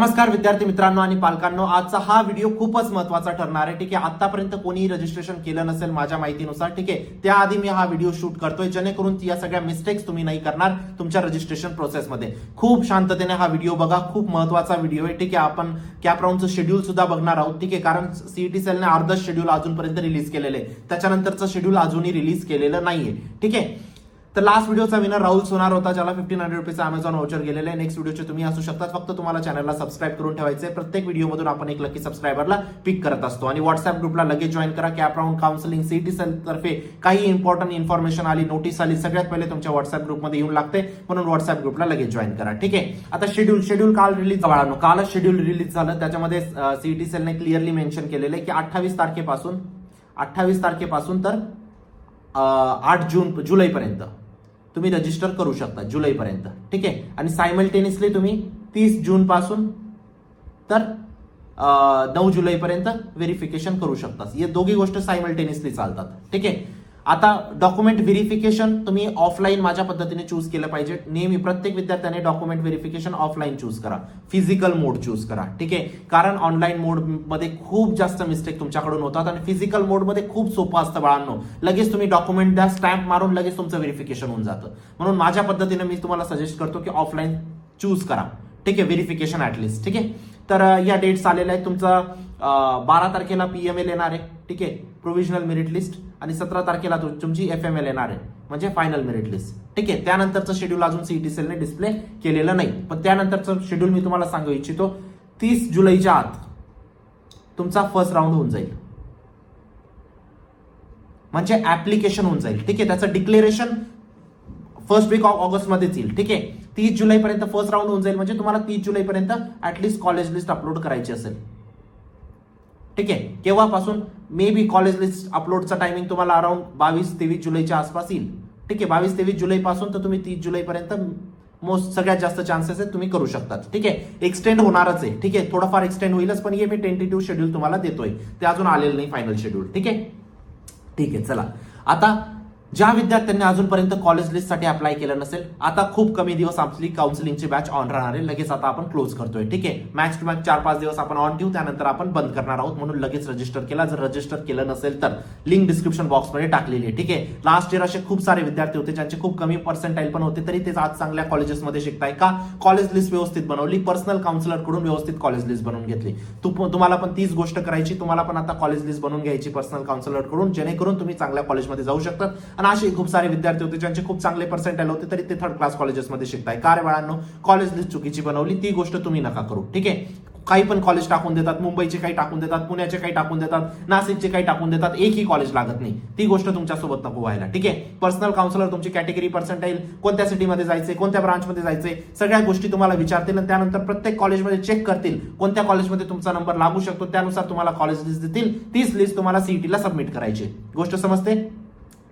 नमस्कार विद्यार्थी मित्रांनो आणि पालकांनो, आजचा हा व्हिडिओ खूपच महत्त्वाचा ठरणार आहे. ठीक आहे, आतापर्यंत कोणी रजिस्ट्रेशन केलं नसेल माझ्या माहितीनुसार, ठीक आहे, त्याआधी मी हा व्हिडिओ शूट करतोय जेणेकरून या सगळ्या मिस्टेक्स तुम्ही नाही करणार तुमच्या रजिस्ट्रेशन प्रोसेसमध्ये. खूप शांततेने हा व्हिडिओ बघा, खूप महत्त्वाचा व्हिडिओ आहे. ठीक आहे, आपण कॅप राऊंडचं शेड्यूल सुद्धा बघणार आहोत. ठीक आहे, कारण सीईटी सेलने अर्ध शेड्यूल अजूनपर्यंत रिलीज केलेलं आहे, त्याच्यानंतरचं शेड्यूल अजूनही रिलीज केलेलं नाहीये. ठीक आहे, तर लास्ट व्हिडिओचा विनर राहुल सोनार होता, ज्याला 1500 रुपीचा अमेझॉन व्हाउचर गेलेलं आहे. नेक्स्ट व्हिडिओचे तुम्ही असू शकतात. फक्त तुम्हाला चॅनलला सबस्क्राईब करून ठेवायचे. प्रत्येक व्हिडिओमधून आपण एक लकी सबस्क्रायबरला पिक करत असतो. आणि व्हॉट्सअप ग्रुपला लगेच जॉईन करा. CAP round counselling CET cell तर्फे काही इम्पॉर्टंट इन्फॉर्मेशन आली, नोटीस आली, सगळ्यात पहिले तुमच्या व्हॉट्सअप ग्रुपमध्ये येऊन लागते, म्हणून व्हॉट्सअप ग्रुपला लगेच जॉईन करा. ठीक आहे, आता शेड्यूल काल रिलीज बाळांनो, कालच शेड्यूल रिलीज झालं. त्याच्यामध्ये सीईटी सेलने क्लिअरली मेन्शन केलेलं आहे की 28 तारखेपासून तर 8 जुलैपर्यंत तुम्ही रजिस्टर करू शकता, जुलैपर्यंत. ठीक आहे, आणि सायमल्टेनियसली तुम्ही 30 जून पासून तर 9 जुलैपर्यंत व्हेरिफिकेशन करू शकता. हे दोघी गोष्ट सायमल्टेनियसली चालतात. ठीक आहे, आता डॉक्युमेंट व्हेरिफिकेशन तुम्ही ऑफलाईन माझ्या पद्धतीने चूज केलं पाहिजे. नेहमी प्रत्येक विद्यार्थ्याने डॉक्युमेंट व्हेरिफिकेशन ऑफलाईन चूज करा, फिजिकल मोड चूज करा. ठीक आहे, कारण ऑनलाईन मोड मध्ये खूप जास्त मिस्टेक तुमच्याकडून होतात आणि फिजिकल मोड मध्ये खूप सोपं असतं बाळांनो. लगेच तुम्ही डॉक्युमेंट द्या, स्टॅम्प मारून लगेच तुमचं व्हेरिफिकेशन होऊन जातं. म्हणून माझ्या पद्धतीने मी तुम्हाला सजेस्ट करतो की ऑफलाईन चूज करा. ठीक आहे, व्हेरिफिकेशन ऍटलिस्ट. ठीक आहे, तर या डेट्स आलेल्या आहेत. तुमचा 12 तारखेला पीएमएल येणार आहे. ठीक आहे, प्रोव्हिजनल मेरिट लिस्ट, आणि 17 तारखेला तुमची एफएमएल येणार आहे, म्हणजे फायनल मेरिट लिस्ट. ठीक आहे, त्यानंतरचं शेड्यूल अजून सीईटी सेलने डिस्प्ले केलेलं नाही, पण त्यानंतरचं शेड्यूल मी तुम्हाला सांगू इच्छितो. 30 जुलैच्या आत तुमचा फर्स्ट राऊंड होऊन जाईल, म्हणजे ऍप्लिकेशन होऊन जाईल. ठीक आहे, त्याचं declaration first week of August मध्येच येईल. ठीक आहे, 30 जुलैपर्यंत फर्स्ट राऊंड होऊन जाईल, म्हणजे तुम्हाला 30 जुलैपर्यंत ऍटलीस्ट कॉलेज लिस्ट अपलोड करायची असेल. ठीक आहे, केव्हापासून मे बी कॉलेज लिस्ट अपलोडचा टायमिंग तुम्हाला अराउंड 22-23 जुलैच्या आसपास येईल. ठीक आहे, 22-23 जुलैपासून तर तुम्ही 30 जुलैपर्यंत सगळ्यात जास्त चान्सेस आहेत तुम्ही करू शकता. ठीक आहे, एक्सटेंड होणारच आहे. ठीक आहे, थोडंफार एक्सटेंड होईलच, पण हे मी टेंटेटिव्ह शेड्यूल तुम्हाला देतोय, ते अजून आलेलं नाही फायनल शेड्यूल. ठीक आहे, चला आता ज्या विद्यार्थ्यांनी अजूनपर्यंत कॉलेज लिस्टसाठी अप्लाय केलं नसेल, आता खूप कमी दिवस आपली काउन्सिलिंगची बॅच ऑन राहणार आहे. लगेच आता आपण क्लोज करतोय. ठीक आहे, मॅक्स टू मॅक्स 4-5 दिवस आपण ऑन ठेवू, त्यानंतर आपण बंद करणार आहोत. म्हणून लगेच रजिस्टर केला. जर रजिस्टर केलं नसेल तर लिंक डिस्क्रिप्शन बॉक्समध्ये टाकलेली आहे. ठीक आहे, लास्ट इयर असे खूप सारे विद्यार्थी होते ज्यांचे खूप कमी पर्सेंटाईल पण होते, तरी ते आज चांगल्या कॉलेजेसमध्ये शिकताय. का? कॉलेज लिस्ट व्यवस्थित बनवली, पर्सनल काउन्सिलर कडून व्यवस्थित कॉलेज लिस्ट बनवून घेतली. तुम्हाला पण तीच गोष्ट करायची. तुम्हाला पण आता कॉलेज लिस्ट बनवून घ्यायची पर्सनल काउन्सिलर कडून, जेणेकरून तुम्ही चांगल्या कॉलेजमध्ये जाऊ शकतात. आणि असे खूप सारे विद्यार्थी होते ज्यांचे खूप चांगले पर्सेंटाईल होते, तरी ते थर्ड क्लास कॉलेजेसमध्ये शिकताय. का रे बाळांनो? कॉलेज लिस्ट चुकीची बनवली. ती गोष्ट तुम्ही नका करू. ठीक आहे, काही पण कॉलेज टाकून देतात, मुंबईचे काही टाकून देतात, पुण्याचे काही टाकून देतात, नाशिकचे काही टाकून देतात, एकही कॉलेज लागत नाही. ती गोष्ट तुमच्यासोबत नको व्हायला. ठीक आहे, पर्सनल काउन्सिलर तुमची कॅटेगरी, पर्सेंटाईल, कोणत्या सिटीमध्ये जायचे, कोणत्या ब्रांचमध्ये जायचे, सगळ्या गोष्टी तुम्हाला विचारतील आणि त्यानंतर प्रत्येक कॉलेजमध्ये चेक करतील कोणत्या कॉलेजमध्ये तुमचा नंबर लागू शकतो. त्यानुसार तुम्हाला कॉलेज लिस्ट देतील. तीच लिस्ट तुम्हाला सीईटीला सबमिट करायची. गोष्ट समजते?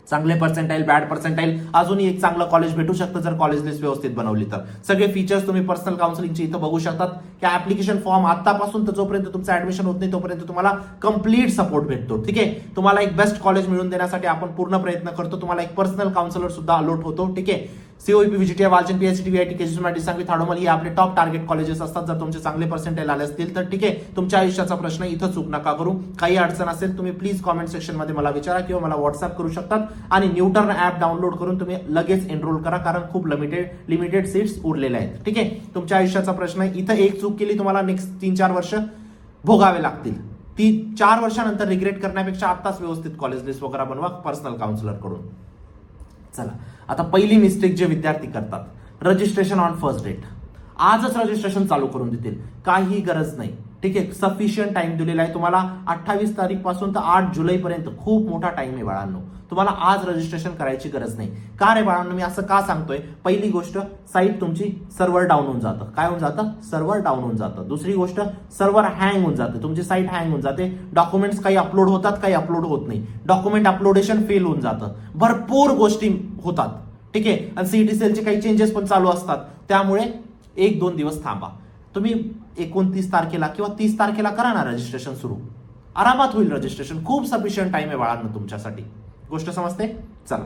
चांगले पर्सेंटाईल, बॅड पर्सेंटाईल, अजूनही एक चांगलं कॉलेज भेटू शकतं जर कॉलेज लिस्ट व्यवस्थित बनवली तर. सगळे फीचर्स तुम्ही पर्सनल काउन्सिलिंगचे इथं बघू शकतात. की ऍप्लिकेशन फॉर्म आतापासून तर जोपर्यंत तुमचं ऍडमिशन होत नाही तोपर्यंत तुम्हाला कंप्लीट सपोर्ट भेटतो. ठीक आहे, तुम्हाला एक बेस्ट कॉलेज मिळून देण्यासाठी आपण पूर्ण प्रयत्न करतो. तुम्हाला एक पर्सनल काउन्सिलर सुद्धा अलॉट होतो. ठीक आहे, COEP, व्हीजीटी, Walchand, PhD, VIT, केजीसी, Sangvi, थाडोमल हे आपले टॉप टार्गेट कॉलेजेस असतात. जर तुमचे चांगले पर्सेंटाईल आले असतील तर ठीक आहे, तुमच्या आयुष्याचा प्रश्न इथं चूक नका करू. काही अडचण असेल तुम्ही प्लीज कॉमेंट सेक्शन मध्ये मला विचारा किंवा मला व्हॉट्सअप करू शकतात. आणि न्यूटर्न ऍप डाउनलोड करून तुम्ही लगेच एनरोल करा, कारण खूप लिमिटेड सीट्स उरलेल्या आहेत. ठीक आहे, तुमच्या आयुष्याचा प्रश्न आहे. इथं एक चूक केली तुम्हाला नेक्स्ट 3-4 वर्ष भोगावे लागतील. ती 4 वर्षानंतर रिग्रेट करण्यापेक्षा आताच व्यवस्थित कॉलेज लिस्ट वगैरे बनवा पर्सनल काउन्सिलर कडून. चला, आता पहिली मिस्टेक जे विद्यार्थी करतात, रजिस्ट्रेशन ऑन फर्स्ट डेट. आजच रजिस्ट्रेशन चालू करून देतील, काही गरज नाही. ठीक आहे, सफिशियंट टाइम दिलेला आहे तुम्हाला. 28 तारीख पासून तर 8 जुलैपर्यंत खूप मोठा टाइम आहे बाळांनो. तुम्हाला आज रजिस्ट्रेशन करायची गरज नाही. का रे बाळांनो मी असं का सांगतोय? पहिली गोष्ट, साईट तुमची सर्व्हर डाऊन होऊन जातं. काय होऊन जातं? सर्व्हर डाऊन होऊन जातं. दुसरी गोष्ट, सर्व्हर हँग होऊन जाते, तुमची साईट हँग होऊन जाते. डॉक्युमेंट्स काही अपलोड होतात, काही अपलोड होत नाही. डॉक्युमेंट अपलोडेशन फेल होऊन जातं. भरपूर गोष्टी होतात. ठीक आहे, आणि सीईटी सेलचे काही चेंजेस पण चालू असतात. त्यामुळे 1-2 दिवस थांबा. तुम्ही 29 तारखेला किंवा 30 तारखेला करा ना रजिस्ट्रेशन सुरू. आरामात होईल रजिस्ट्रेशन. खूप सफिशियंट टाइम आहे बाळांनो तुमच्यासाठी. गोष्ट समजते? चला,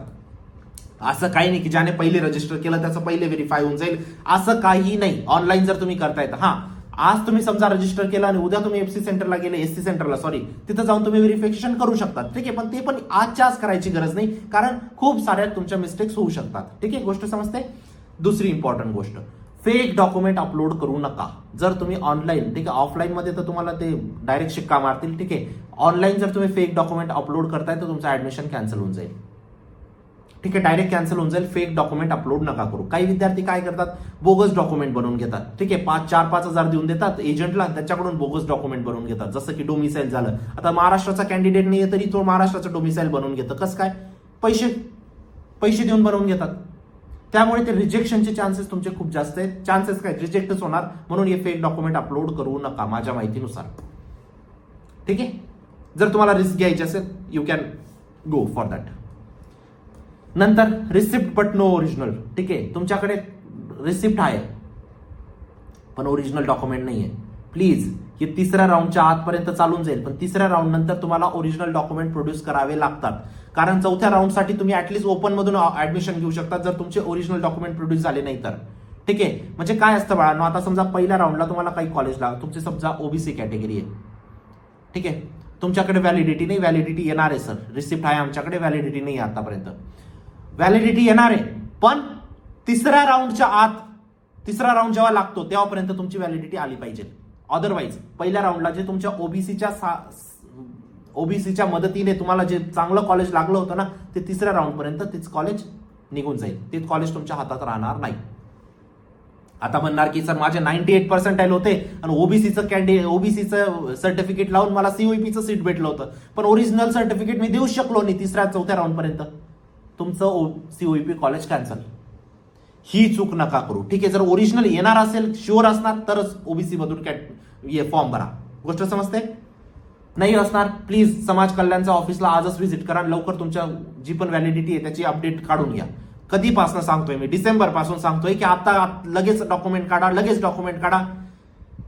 असं काही नाही की ज्याने पहिले रजिस्टर केलं त्याचं पहिले व्हेरीफाय होऊन जाईल, असं काही नाही. ऑनलाईन जर तुम्ही करतायत, हा आज तुम्ही समजा रजिस्टर केलं आणि उद्या तुम्ही एफसी सेंटरला गेले, एससी सेंटरला सॉरी, तिथं जाऊन तुम्ही व्हेरिफिकेशन करू शकता. ठीक आहे, पण ते पण आजच्या आज करायची गरज नाही, कारण खूप साऱ्या तुमच्या मिस्टेक्स होऊ शकतात. ठीक आहे, गोष्ट समजते. दुसरी इम्पॉर्टंट गोष्ट, फेक डॉक्युमेंट अपलोड करू नका. जर तुम्ही ऑनलाईन, ठीक आहे, ऑफलाईन मध्ये तर तुम्हाला ते डायरेक्ट शिक्का मारतील. ठीक आहे, ऑनलाईन जर तुम्ही फेक डॉक्युमेंट अपलोड करताय तर तुमचं ऍडमिशन कॅन्सल होऊन जाईल. ठीक आहे, डायरेक्ट कॅन्सल होऊन जाईल. फेक डॉक्युमेंट अपलोड नका करू. काही विद्यार्थी काय करतात, बोगस डॉक्युमेंट बनवून घेतात. ठीक आहे, 4-5 हजार देऊन देतात एजंटला, त्याच्याकडून बोगस डॉक्युमेंट बनवून घेतात. जसं की डोमिसाईल झालं. आता महाराष्ट्राचा कॅन्डिडेट नाहीये तरी तो महाराष्ट्राचं डोमिसाईल बनवून घेतं. कसं काय? पैसे देऊन बनवून घेतात. त्यामुळे ते रिजेक्शनचे चान्सेस तुमचे खूप जास्त आहेत. चान्सेस काय, रिजेक्टच होणार. म्हणून हे फेक डॉक्युमेंट अपलोड करू नका माझ्या माहितीनुसार. ठीक आहे, जर तुम्हाला रिस्क घ्यायची असेल you can go for that. नंतर रिसिप्ट बट नो ओरिजिनल. ठीक आहे, तुमच्याकडे रिसिप्ट आहे पण ओरिजिनल डॉक्युमेंट नाहीये. प्लीज, हे तिसऱ्या राऊंडच्या आतपर्यंत चालून जाईल, पण तिसऱ्या राऊंड नंतर तुम्हाला ओरिजिनल डॉक्युमेंट प्रोड्यूस करावे लागतात. कारण चौथ्या राऊंडसाठी तुम्ही ऍटलीस्ट ओपन मधून ऍडमिशन घेऊ शकता जर तुमचे ओरिजिनल डॉक्युमेंट प्रोड्यूस झाले नाही तर. ठीक आहे, म्हणजे काय असतं बाळांनो, आता समजा पहिल्या राऊंडला तुम्हाला काही कॉलेजला, तुमची समजा ओबीसी कॅटेगरी आहे. ठीक आहे, तुमच्याकडे व्हॅलिडिटी नाही, व्हॅलिडिटी येणार आहे सर, रिसिप्ट आहे आमच्याकडे, व्हॅलिडिटी नाही आतापर्यंत. व्हॅलिडिटी येणार आहे, पण तिसऱ्या राऊंडच्या आत, तिसरा राऊंड जेव्हा लागतो तेव्हापर्यंत तुमची व्हॅलिडिटी आली पाहिजे. अदरवाईज पहिल्या राऊंडला जे तुमच्या ओबीसीच्या मदतीने तुम्हाला जे चांगलं कॉलेज लागलं होतं ना, ते तिसऱ्या राऊंड पर्यंत तेच कॉलेज निघून जाईल. ते कॉलेज तुमच्या हातात राहणार नाही. आता म्हणणार की सर माझे 98% होते आणि ओबीसीचं सर्टिफिकेट लावून मला सीओईपीचं सीट भेटलं होतं, पण ओरिजिनल सर्टिफिकेट मी देऊ शकलो नाही तिसऱ्या चौथ्या राऊंड पर्यंत. तुमचं सीओईपी कॉलेज कॅन्सल. ही चूक नका करू. ठीक आहे, जर ओरिजिनल येणार असेल, शुअर असणार तरच ओबीसी मधून फॉर्म भरा. गोष्ट समजते? नाही असणार, प्लीज समाज कल्याणच्या ऑफिसला आजच व्हिजिट करा. लवकर तुमच्या जी पण व्हॅलिडिटी आहे त्याची अपडेट काढून घ्या. कधीपासून सांगतोय मी, डिसेंबर पासून सांगतोय की आता लगेच डॉक्युमेंट काढा, लगेच डॉक्युमेंट काढा.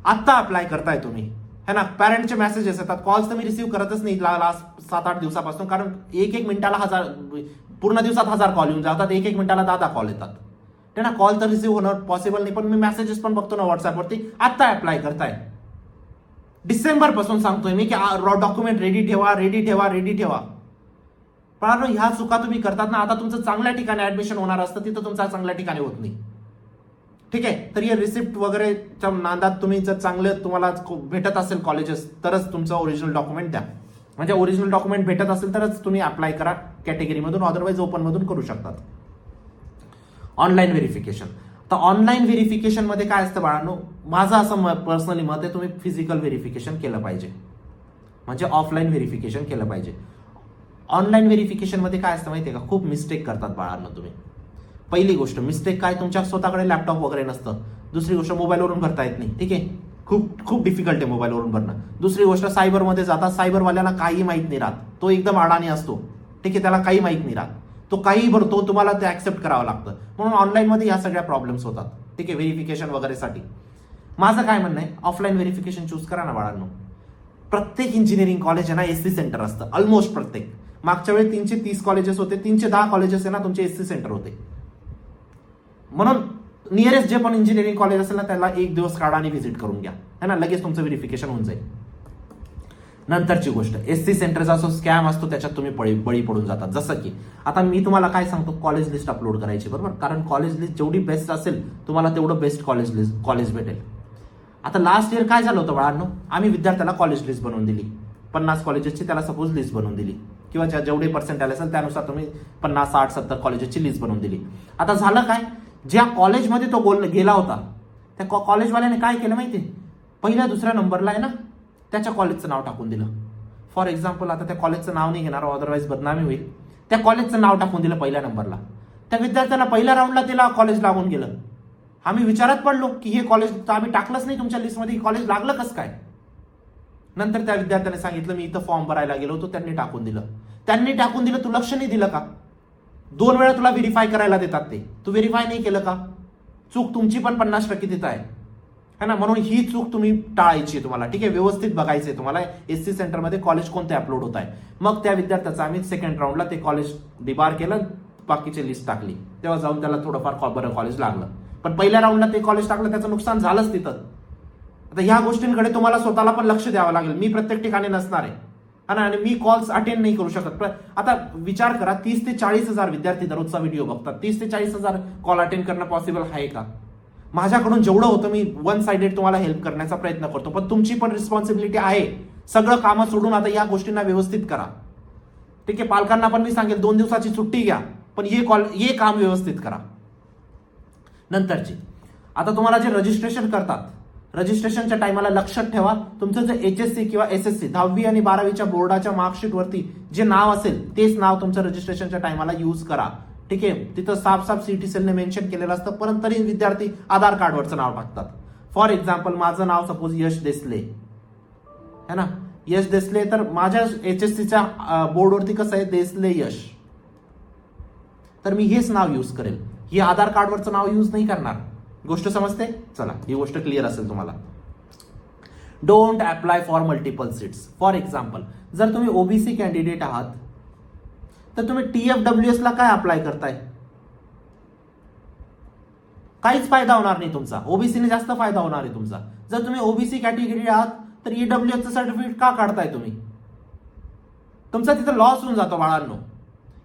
आता अप्लाय करताय तुम्ही, है ना. पॅरेंटचे मेसेजेस येतात, कॉल्स तर मी रिसीव्ह करतच नाही लास्ट 7-8 दिवसापासून, कारण एक मिनिटाला पूर्ण दिवसात 1000 कॉल येऊन जातात, एक मिनिटाला 10 कॉल येतात. त्यांना कॉल तर रिसीव्ह होणं पॉसिबल नाही, पण मी मेसेजेस पण बघतो ना व्हॉट्सअपवरती. आता अप्लाय करताय. डिसेंबर पासून सांगतोय मी की डॉक्युमेंट रेडी ठेवा, रेडी ठेवा, रेडी ठेवा. पण ह्या चुका तुम्ही करतात ना, आता तुमचं चांगल्या ठिकाणी ऍडमिशन होणार असतं, तिथं तुमचा चांगल्या ठिकाणी होत नाही. ठीक आहे, तर हे रिसिप्ट वगैरेच्या नादात तुम्ही जर चांगलं तुम्हाला भेटत असेल कॉलेजेस तरच तुमचं ओरिजिनल डॉक्युमेंट द्या. म्हणजे ओरिजिनल डॉक्युमेंट भेटत असेल तरच तुम्ही अप्लाय करा कॅटेगरीमधून, अदरवाईज ओपन मधून करू शकतात. Online verification. तर ऑनलाईन व्हेरिफिकेशन मध्ये काय असतं बाळांनो, माझं असं पर्सनली मत आहे, तुम्ही फिजिकल व्हेरिफिकेशन केलं पाहिजे, म्हणजे ऑफलाईन व्हेरिफिकेशन केलं पाहिजे. ऑनलाईन व्हेरिफिकेशन मध्ये काय असतं माहितीये का, खूप मिस्टेक करतात बाळांनो तुम्ही. पहिली गोष्ट मिस्टेक काय, तुमच्या स्वतःकडे लॅपटॉप वगैरे नसतं. दुसरी गोष्ट मोबाईलवरून भरता येत नाही. ठीक आहे, खूप डिफिकल्ट आहे मोबाईलवरून भरणं. दुसरी गोष्ट सायबरमध्ये जातात, सायबरवाल्याला काही माहित नाही राहत, तो एकदम अडाणी असतो. ठीक आहे, त्याला काही माहित नाही राहत, तो काही भरतो, तुम्हाला ते ऍक्सेप्ट करावं लागतं. म्हणून ऑनलाईन मध्ये या सगळ्या प्रॉब्लेम्स होतात. ठीक आहे, व्हेरिफिकेशन वगैरेसाठी माझं काय म्हणणं आहे, ऑफलाईन व्हेरिफिकेशन चूज करा ना बाळांनो. प्रत्येक इंजिनिअरिंग कॉलेज आहे ना एससी सेंटर असतं, ऑलमोस्ट प्रत्येक. मागच्या वेळी 330 कॉलेजेस होते, 310 कॉलेजेस आहे ना तुमचे एससी सेंटर होते. म्हणून नियरेस्ट जे पण इंजिनिअरिंग कॉलेज असेल ना त्याला एक दिवस काढा आणि व्हिजिट करून घ्या, है ना, लगेच तुमचं व्हेरिफिकेशन होऊन जाईल. नंतरची गोष्ट, एससी सेंटरचा जो स्कॅम असतो त्याच्यात तुम्ही बळी पडून जातात. जसं की आता मी तुम्हाला काय सांगतो, कॉलेज लिस्ट अपलोड करायची, बरोबर, कारण कॉलेज लिस्ट जेवढी बेस्ट असेल तुम्हाला तेवढं बेस्ट कॉलेज भेटेल. आता लास्ट इयर काय झालं होतं बाळांनो, आम्ही विद्यार्थ्याला कॉलेज लिस्ट बनवून दिली, 50 कॉलेजेसची त्याला सपोज लिस्ट बनवून दिली, किंवा जेवढे पर्सेंटाइल असेल त्यानुसार तुम्ही 50, 60, 70 कॉलेजेसची लिस्ट बनवून दिली. आता झालं काय, ज्या कॉलेजमध्ये तो गेला होता त्या कॉलेजवाल्याने काय केलं माहिती, पहिल्या दुसऱ्या नंबरला आहे ना त्याच्या कॉलेजचं नाव टाकून दिलं. फॉर एक्झाम्पल, आता त्या कॉलेजचं नाव नाही घेणार, अदरवाईज बदनामी होईल. त्या कॉलेजचं नाव टाकून दिलं पहिल्या नंबरला. त्या विद्यार्थ्यांना पहिल्या राऊंडला त्याला कॉलेज लागून गेलं. आम्ही विचारत पडलो की हे कॉलेज तर आम्ही टाकलंच नाही तुमच्या लिस्टमध्ये, कॉलेज लागलं कसं काय. नंतर त्या विद्यार्थ्याने सांगितलं मी इथं फॉर्म भरायला गेलो होतो, त्यांनी टाकून दिलं. तू लक्ष नाही दिलं का? 2 वेळा तुला व्हेरीफाय करायला देतात ते, तू व्हेरीफाय नाही केलं का? चूक तुमची पण 50% तिथं आहे, है ना. म्हणून ही चूक तुम्ही टाळायची तुम्हाला. ठीक आहे, व्यवस्थित बघायचंय तुम्हाला एससी सेंटरमध्ये कॉलेज कोणते अपलोड होत आहे. मग त्या विद्यार्थ्याचं आम्ही सेकंड राऊंडला ते कॉलेज डिबार केलं, बाकीची लिस्ट टाकली, तेव्हा जाऊन त्याला थोडंफार बरं कॉलेज लागलं. पण पहिल्या राऊंडला ते कॉलेज टाकलं त्याचं नुकसान झालंच तिथं. आता ह्या गोष्टींकडे तुम्हाला स्वतःला पण लक्ष द्यावं लागेल. मी प्रत्येक ठिकाणी नसणार आहे आणि मी कॉल्स अटेंड नाही करू शकत. आता विचार करा, 30 ते 40 हजार विद्यार्थी दररोजचा व्हिडिओ बघतात. 30 ते 40 हजार कॉल अटेंड करणं पॉसिबल आहे का? माझ्याकडून जेवढं होतं मी वन साइडेड तुम्हाला हेल्प करण्याचा प्रयत्न करतो, पण तुमची पण रिस्पॉन्सिबिलिटी आहे. सगळं कामं सोडून आता या गोष्टींना व्यवस्थित करा. ठीक आहे, पालकांना पण मी सांगेल 2 दिवसाची सुट्टी घ्या, पण हे काम व्यवस्थित करा. नंतरची, आता तुम्हाला जे रजिस्ट्रेशन करतात, रजिस्ट्रेशनच्या टायमाला लक्षात ठेवा, तुमचं जे HSC किंवा SSC 10वी आणि 12वीच्या बोर्डाच्या मार्कशीट वरती जे नाव असेल तेच नाव तुमचं रजिस्ट्रेशनच्या टायमाला यूज करा. ठीक आहे, तिथं साफ CET सेलने मेन्शन केलेलं असतं, परंतु तरी विद्यार्थी आधार कार्डवरचं नाव टाकतात. फॉर एक्झाम्पल, माझं नाव सपोज यश देसले है ना, यश देसले, तर माझ्या HSCच्या बोर्डवरती कसं आहे, देसले यश, तर मी हेच नाव यूज करेल. हे आधार कार्डवरचं नाव यूज नाही करणार. गोष्ट समजते? चला, ही गोष्ट क्लिअर असेल तुम्हाला. Don't apply for multiple seats. For example, जर तुम्ही ओबीसी कॅन्डिडेट आहात तर तुम्ही TFWS ला काय अप्लाय करताय? काहीच फायदा होणार नाही तुमचा. ओबीसीने जास्त फायदा होणार आहे तुमचा. जर तुम्ही ओबीसी कॅटेगरी आहात तर EWS सर्टिफिकेट का काढताय तुम्ही? तुमचा तिथं लॉस होऊन जातो बाळांनो.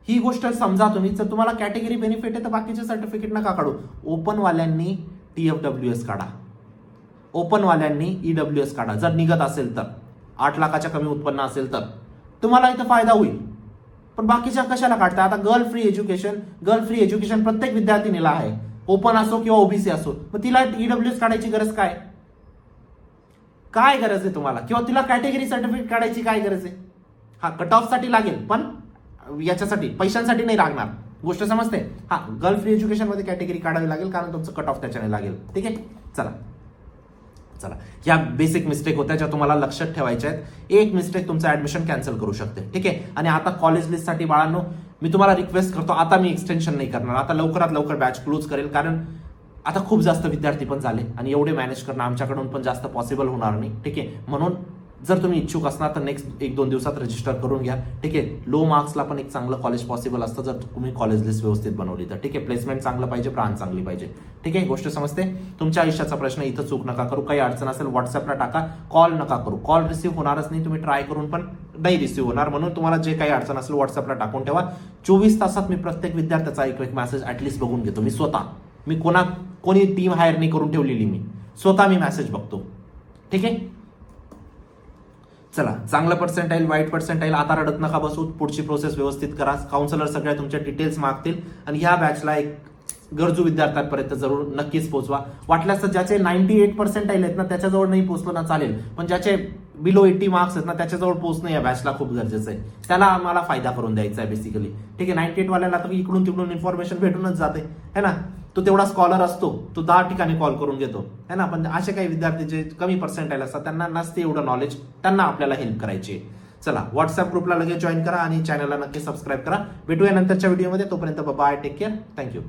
ही गोष्ट समजा तुम्ही. जर तुम्हाला कॅटेगरी बेनिफिट आहे तर बाकीचे सर्टिफिकेट नका काढू. ओपन वाल्यांनी TFWS काढा, ओपन वाल्यांनी EWS काढा. जर निघत असेल तर, 8 लाखाच्या कमी उत्पन्न असेल तर तुम्हाला इथं फायदा होईल. पण बाकीच्या कशाला काढता? आता गर्ल फ्री एज्युकेशन प्रत्येक विद्यार्थिनीला आहे, ओपन असो किंवा ओबीसी असो. मग तिला EWS काढायची गरज काय? काय गरज आहे तुम्हाला? किंवा तिला कॅटेगरी सर्टिफिकेट काढायची काय गरज आहे? हा, कट ऑफ साठी लागेल, पण याच्यासाठी पैशांसाठी नाही लागणार. गोष्ट समजते? हा, गर्ल फ्री एज्युकेशन मध्ये कॅटेगरी काढावी लागेल, कारण तुमचं कट ऑफ त्याच्याने लागेल. ठीक आहे, चला, या बेसिक मिस्टेक होत्या ज्या तुम्हाला लक्षात ठेवायच्या आहेत. एक मिस्टेक तुमचं ऍडमिशन कॅन्सल करू शकते. ठीक आहे, आणि आता कॉलेज लिस्ट साठी बाळांनो मी तुम्हाला रिक्वेस्ट करतो, आता मी एक्सटेन्शन नाही करणार. आता लवकरात लवकर बॅच क्लोज करेल, कारण आता खूप जास्त विद्यार्थी पण झाले आणि एवढे मॅनेज करणं आमच्याकडून पण जास्त पॉसिबल होणार नाही. ठीक आहे, म्हणून जर तुम्ही इच्छुक असणार तर नेक्स्ट 1-2 दिवसात रजिस्टर करून घ्या. ठीक आहे, लो मार्क्सला पण एक चांगलं कॉलेज पॉसिबल असतं जर तुम्ही कॉलेज लिस्ट व्यवस्थित बनवली तर. ठीक आहे, प्लेसमेंट चांगलं पाहिजे, ब्रांच चांगली पाहिजे. ठीक आहे, गोष्ट समजते? तुमच्या आयुष्याचा प्रश्न, इथं चूक नका करू. काही अडचण असेल व्हॉट्सअपला टाका, कॉल नका करू. कॉल रिसिव्ह होणारच नाही, तुम्ही ट्राय करून पण नाही रिसिव्ह होणार. म्हणून तुम्हाला जे काही अडचण असेल व्हॉट्सअपला टाकून ठेवा. 24 तासात मी प्रत्येक विद्यार्थ्याचा एक मेसेज ऍटलीस्ट बघून घेतो. मी स्वतः, मी कोणी टीम हायर नाही करून ठेवलेली, मी स्वतः मेसेज बघतो. ठीक आहे, चला, चांगलं पर्सेंटाईल, वाईट पर्सेंटाईल, आता रडत नका बसू. पुढची प्रोसेस व्यवस्थित करा. काउन्सिलर सगळ्या तुमच्या डिटेल्स मागतील आणि ह्या बॅचला एक गरजू विद्यार्थ्यांपर्यंत जरूर नक्कीच पोहोचवा. वाटल्यास ज्याचे 98 पर्सेंटाईल आहेत ना त्याच्याजवळ नाही पोहोचलो ना चालेल, पण ज्याचे बिलो 80 मार्क्स आहेत ना त्याच्याजवळ पोहोचणं या बॅचला खूप गरजेचं आहे. त्याला आम्हाला फायदा करून द्यायचा आहे बेसिकली. ठीक आहे, 98 वाल्याला तर इकडून तिकडून इन्फॉर्मेशन भेटूनच जाते है ना. तो तेवढा स्कॉलर असतो, तो 10 ठिकाणी कॉल करून घेतो है ना. पण असे काही विद्यार्थी जे कमी पर्सेंटाईल असतात त्यांना नसते एवढं नॉलेज, त्यांना आपल्याला हेल्प करायची आहे. चला, व्हॉट्सअप ग्रुपला लगेच जॉईन करा आणि चॅनलला नक्की सबस्क्राईब करा. भेटूया नंतरच्या व्हिडिओमध्ये. तोपर्यंत बाय, टेक केअर, थँक्यू.